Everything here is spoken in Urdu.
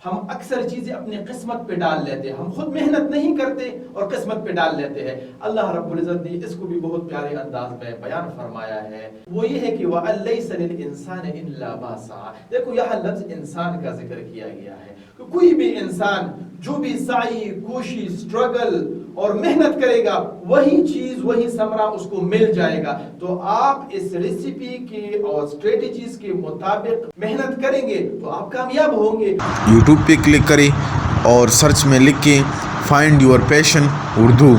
ہم اکثر چیزیں اپنی قسمت پہ ڈال لیتے ہیں، ہم خود محنت نہیں کرتے اور قسمت پہ ڈال لیتے ہیں۔ اللہ رب العزت نے اس کو بھی بہت پیارے انداز میں بیان فرمایا ہے، وہ یہ ہے کہ وَأَن لَيْسَ لِلْإِنسَانِ إِلَّا مَا سَعَىٰ۔ دیکھو یہاں لفظ انسان کا ذکر کیا گیا ہے کہ کوئی بھی انسان جو بھی سعی، کوشش، سٹرگل اور محنت کرے گا وہی چیز، وہی ثمرہ اس کو مل جائے گا۔ تو آپ اس ریسیپی کے اور اسٹریٹجیز کے مطابق محنت کریں گے تو آپ کامیاب ہوں گے۔ یوٹیوب پہ کلک کریں اور سرچ میں لکھ کے فائنڈ یور پیشن اردو۔